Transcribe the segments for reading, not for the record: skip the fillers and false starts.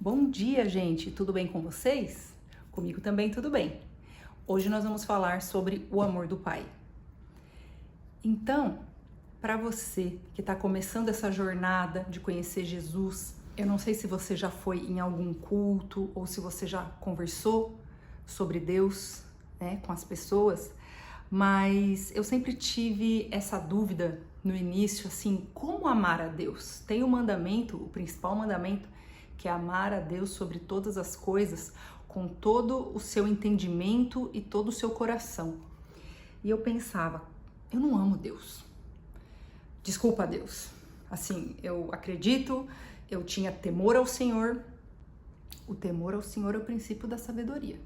Bom dia, gente! Tudo bem com vocês? Comigo também tudo bem. Hoje nós vamos falar sobre o amor do Pai. Então, para você que está começando essa jornada de conhecer Jesus, eu não sei se você já foi em algum culto ou se você já conversou sobre Deus, né, com as pessoas, mas eu sempre tive essa dúvida no início, assim, como amar a Deus? Tem um mandamento, o principal mandamento, que é amar a Deus sobre todas as coisas, com todo o seu entendimento e todo o seu coração. E eu pensava, eu não amo Deus. Desculpa, Deus. Assim, eu acredito, eu tinha temor ao Senhor. O temor ao Senhor é o princípio da sabedoria.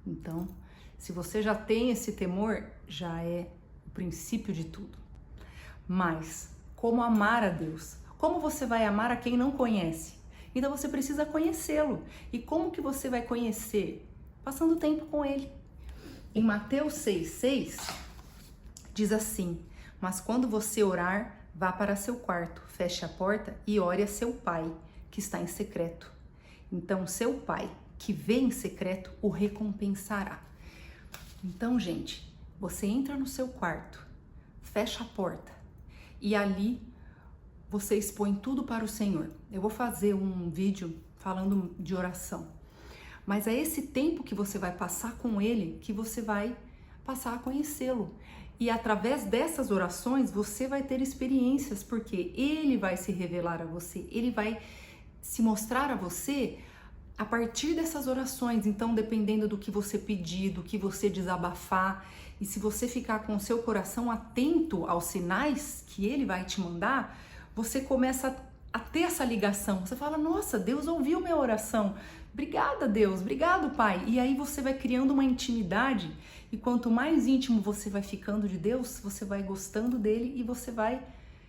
Então, se você já tem esse temor, já é o princípio de tudo. Mas, como amar a Deus? Como você vai amar a quem não conhece? Então você precisa conhecê-lo. E como que você vai conhecer? Passando tempo com ele. Em Mateus 6,6 diz assim: mas quando você orar, vá para seu quarto, feche a porta e ore a seu pai, que está em secreto. Então seu pai, que vê em secreto, o recompensará. Então, gente, você entra no seu quarto, fecha a porta e ali você expõe tudo para o Senhor. Eu vou fazer um vídeo falando de oração, mas é esse tempo que você vai passar com Ele que você vai passar a conhecê-lo. E através dessas orações você vai ter experiências, porque Ele vai se revelar a você, Ele vai se mostrar a você a partir dessas orações. Então, dependendo do que você pedir, do que você desabafar, e se você ficar com o seu coração atento aos sinais que Ele vai te mandar, você começa a ter essa ligação. Você fala, nossa, Deus ouviu minha oração. Obrigada, Deus. Obrigado, Pai. E aí você vai criando uma intimidade. E quanto mais íntimo você vai ficando de Deus, você vai gostando dele e você vai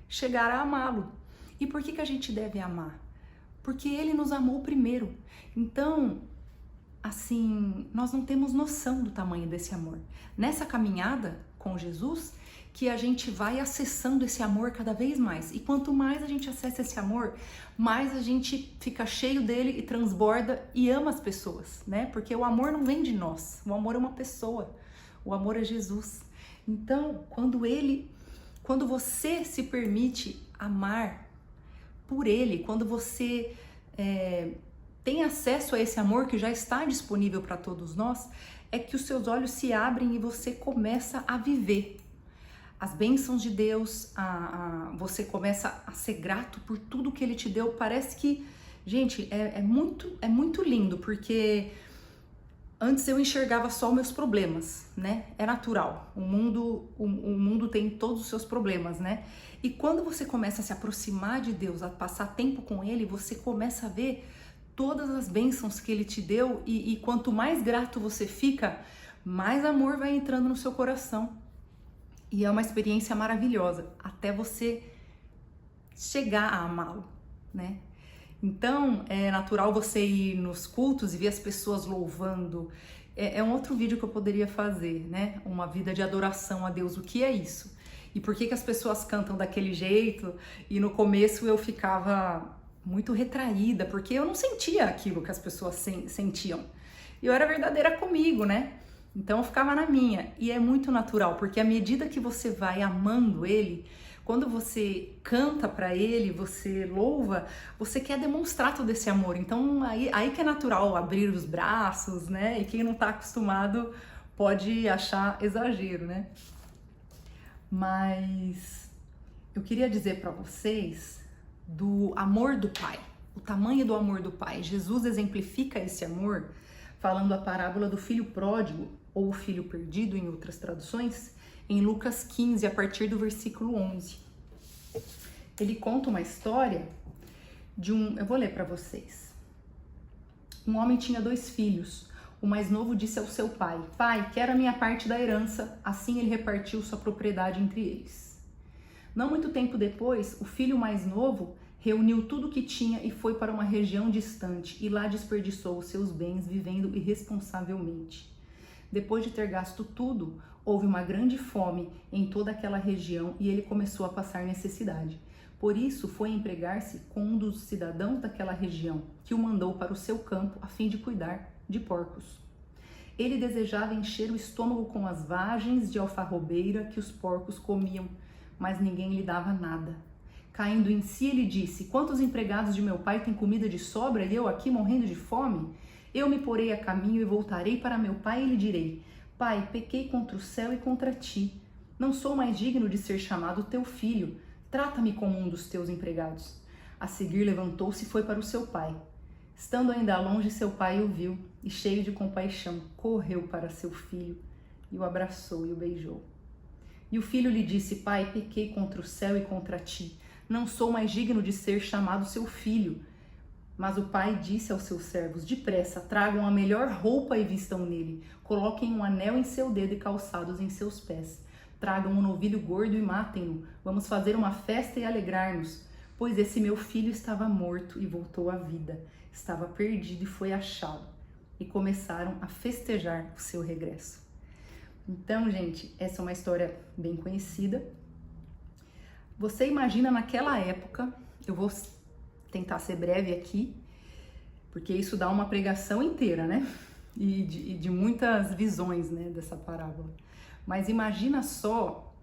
chegar a amá-lo. E por que a gente deve amar? Porque ele nos amou primeiro. Então, assim, nós não temos noção do tamanho desse amor. Nessa caminhada com Jesus, que a gente vai acessando esse amor cada vez mais. E quanto mais a gente acessa esse amor, mais a gente fica cheio dele e transborda e ama as pessoas, né? Porque o amor não vem de nós, o amor é uma pessoa, o amor é Jesus. Então, quando você se permite amar por ele, quando você tem acesso a esse amor que já está disponível para todos nós, é que os seus olhos se abrem e você começa a viver as bênçãos de Deus, você começa a ser grato por tudo que Ele te deu. Parece que, gente, é muito lindo, porque antes eu enxergava só os meus problemas, né? É natural, o mundo tem todos os seus problemas, né? E quando você começa a se aproximar de Deus, a passar tempo com Ele, você começa a ver todas as bênçãos que Ele te deu, e quanto mais grato você fica, mais amor vai entrando no seu coração. E é uma experiência maravilhosa, até você chegar a amá-lo, né? Então, é natural você ir nos cultos e ver as pessoas louvando. É um outro vídeo que eu poderia fazer, né? Uma vida de adoração a Deus. O que é isso? E por que as pessoas cantam daquele jeito? E no começo eu ficava muito retraída, porque eu não sentia aquilo que as pessoas sentiam. E eu era verdadeira comigo, né? Então eu ficava na minha, e é muito natural, porque à medida que você vai amando ele, quando você canta para ele, você louva, você quer demonstrar todo esse amor. Então aí que é natural abrir os braços, né? E quem não tá acostumado pode achar exagero, né? Mas eu queria dizer para vocês do amor do Pai, o tamanho do amor do Pai. Jesus exemplifica esse amor falando a parábola do filho pródigo, ou o filho perdido em outras traduções, em Lucas 15, a partir do versículo 11. Ele conta uma história de eu vou ler para vocês. Um homem tinha 2 filhos. O mais novo disse ao seu pai: pai, quero a minha parte da herança. Assim ele repartiu sua propriedade entre eles. Não muito tempo depois, o filho mais novo reuniu tudo o que tinha e foi para uma região distante, e lá desperdiçou os seus bens vivendo irresponsavelmente. Depois de ter gasto tudo, houve uma grande fome em toda aquela região e ele começou a passar necessidade. Por isso foi empregar-se com um dos cidadãos daquela região, que o mandou para o seu campo a fim de cuidar de porcos. Ele desejava encher o estômago com as vagens de alfarrobeira que os porcos comiam, mas ninguém lhe dava nada. Caindo em si, ele disse: quantos empregados de meu pai têm comida de sobra e eu aqui morrendo de fome? Eu me porei a caminho e voltarei para meu pai e lhe direi: Pai, pequei contra o céu e contra ti. Não sou mais digno de ser chamado teu filho. Trata-me como um dos teus empregados. A seguir levantou-se e foi para o seu pai. Estando ainda longe, seu pai o viu e, cheio de compaixão, correu para seu filho e o abraçou e o beijou. E o filho lhe disse: Pai, pequei contra o céu e contra ti. Não sou mais digno de ser chamado seu filho. Mas o pai disse aos seus servos: depressa, tragam a melhor roupa e vistam nele. Coloquem um anel em seu dedo e calçados em seus pés. Tragam um novilho gordo e matem-no. Vamos fazer uma festa e alegrar-nos. Pois esse meu filho estava morto e voltou à vida. Estava perdido e foi achado. E começaram a festejar o seu regresso. Então, gente, essa é uma história bem conhecida. Você imagina naquela época, eu vou tentar ser breve aqui, porque isso dá uma pregação inteira, né? E de muitas visões, né, dessa parábola. Mas imagina só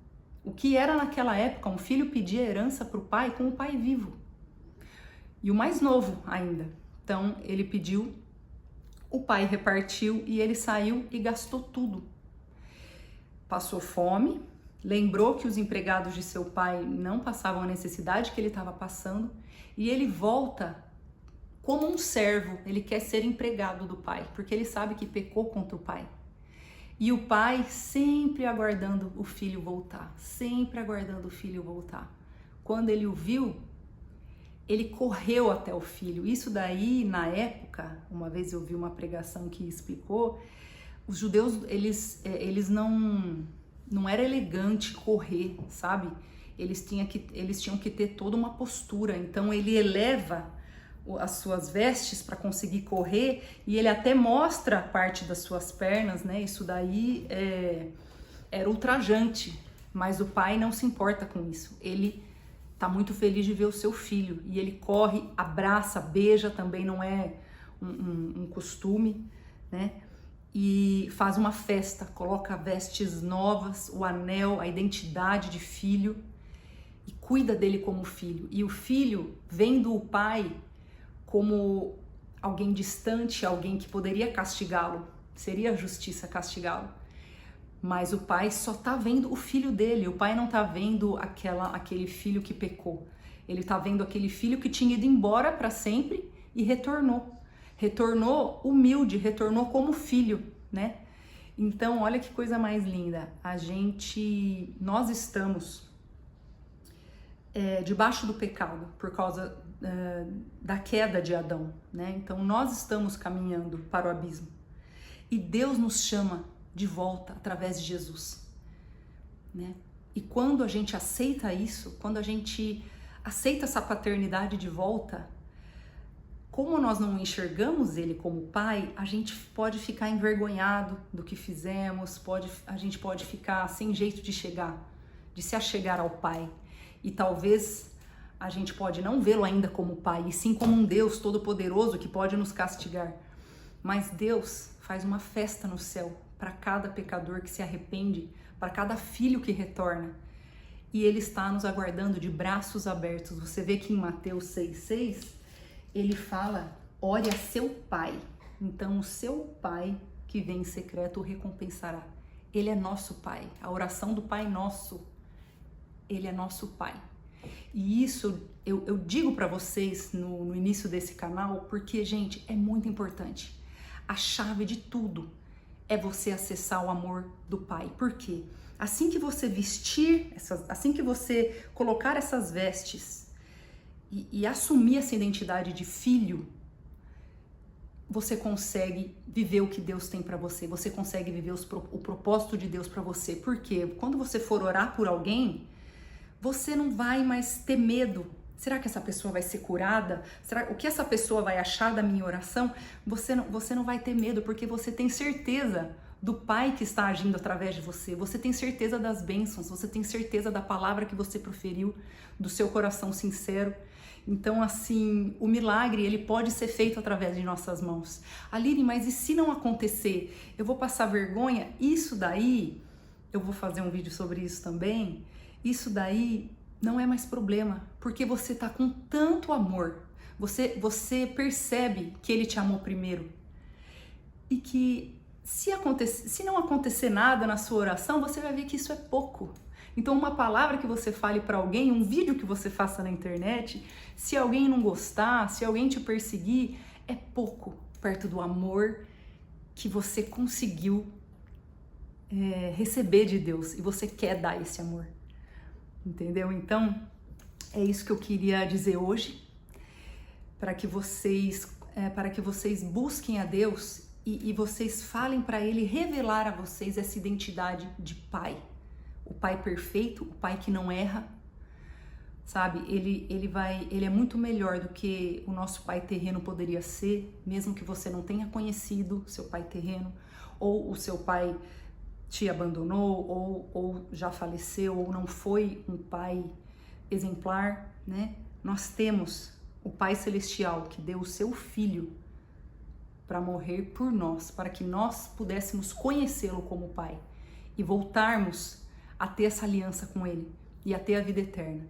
o que era naquela época um filho pedir herança para o pai com o pai vivo. E o mais novo ainda. Então ele pediu, o pai repartiu e ele saiu e gastou tudo. Passou fome, lembrou que os empregados de seu pai não passavam a necessidade que ele estava passando e ele volta como um servo. Ele quer ser empregado do pai, porque ele sabe que pecou contra o pai. E o pai sempre aguardando o filho voltar, sempre aguardando o filho voltar. Quando ele o viu, ele correu até o filho. Isso daí, na época, uma vez eu vi uma pregação que explicou, os judeus, eles não era elegante correr, sabe? Eles tinham que ter toda uma postura. Então ele eleva as suas vestes para conseguir correr e ele até mostra parte das suas pernas, né? Isso daí era ultrajante, mas o pai não se importa com isso. Ele tá muito feliz de ver o seu filho e ele corre, abraça, beija, também não é um costume, né? E faz uma festa, coloca vestes novas, o anel, a identidade de filho e cuida dele como filho. E o filho, vendo o pai como alguém distante, alguém que poderia castigá-lo, seria a justiça castigá-lo. Mas o pai só tá vendo o filho dele, o pai não tá vendo aquele filho que pecou. Ele tá vendo aquele filho que tinha ido embora para sempre e retornou. Retornou humilde, retornou como filho, né? Então, olha que coisa mais linda. Nós estamos debaixo do pecado por causa da queda de Adão, né? Então nós estamos caminhando para o abismo e Deus nos chama de volta através de Jesus, né? E quando a gente aceita isso, quando a gente aceita essa paternidade de volta, como nós não enxergamos ele como pai, a gente pode ficar envergonhado do que fizemos, a gente pode ficar sem jeito de se achegar ao pai. E talvez a gente pode não vê-lo ainda como pai, e sim como um Deus todo-poderoso que pode nos castigar. Mas Deus faz uma festa no céu para cada pecador que se arrepende, para cada filho que retorna. E Ele está nos aguardando de braços abertos. Você vê que em Mateus 6,6, Ele fala, ore a seu pai. Então o seu pai que vem em secreto o recompensará. Ele é nosso pai. A oração do Pai Nosso, Ele é nosso pai. E isso eu digo para vocês no início desse canal, porque, gente, é muito importante. A chave de tudo é você acessar o amor do pai. Por quê? Assim que você assim que você colocar essas vestes e assumir essa identidade de filho, você consegue viver o que Deus tem para você. Você consegue viver o propósito de Deus para você. Por quê? Quando você for orar por alguém, você não vai mais ter medo. Será que essa pessoa vai ser curada? O que essa pessoa vai achar da minha oração? Você não vai ter medo, porque você tem certeza do Pai que está agindo através de você. Você tem certeza das bênçãos, você tem certeza da palavra que você proferiu, do seu coração sincero. Então, assim, o milagre, ele pode ser feito através de nossas mãos. Aline, mas e se não acontecer? Eu vou passar vergonha? Isso daí, eu vou fazer um vídeo sobre isso também, isso daí não é mais problema, porque você tá com tanto amor, você percebe que ele te amou primeiro, e que se não acontecer nada na sua oração, você vai ver que isso é pouco. Então, uma palavra que você fale para alguém, um vídeo que você faça na internet, se alguém não gostar, se alguém te perseguir, é pouco perto do amor que você conseguiu receber de Deus, e você quer dar esse amor. Entendeu? Então, é isso que eu queria dizer hoje, para que vocês busquem a Deus e vocês falem para Ele revelar a vocês essa identidade de Pai. O Pai perfeito, o Pai que não erra, sabe? Ele é muito melhor do que o nosso Pai terreno poderia ser, mesmo que você não tenha conhecido seu Pai terreno, ou o seu Pai te abandonou, ou já faleceu, ou não foi um pai exemplar, né? Nós temos o Pai Celestial que deu o seu Filho para morrer por nós, para que nós pudéssemos conhecê-lo como Pai e voltarmos a ter essa aliança com Ele e a ter a vida eterna.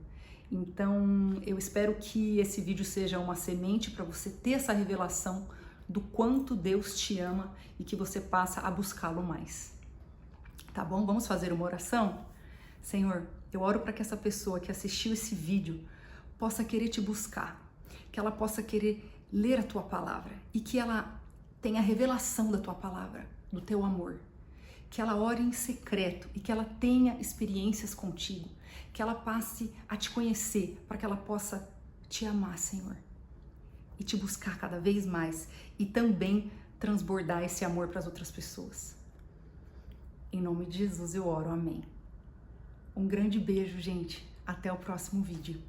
Então, eu espero que esse vídeo seja uma semente para você ter essa revelação do quanto Deus te ama e que você passa a buscá-lo mais. Tá bom? Vamos fazer uma oração? Senhor, eu oro para que essa pessoa que assistiu esse vídeo possa querer te buscar, que ela possa querer ler a tua palavra e que ela tenha a revelação da tua palavra, do teu amor, que ela ore em secreto e que ela tenha experiências contigo, que ela passe a te conhecer para que ela possa te amar, Senhor, e te buscar cada vez mais e também transbordar esse amor para as outras pessoas. Em nome de Jesus eu oro, amém. Um grande beijo, gente. Até o próximo vídeo.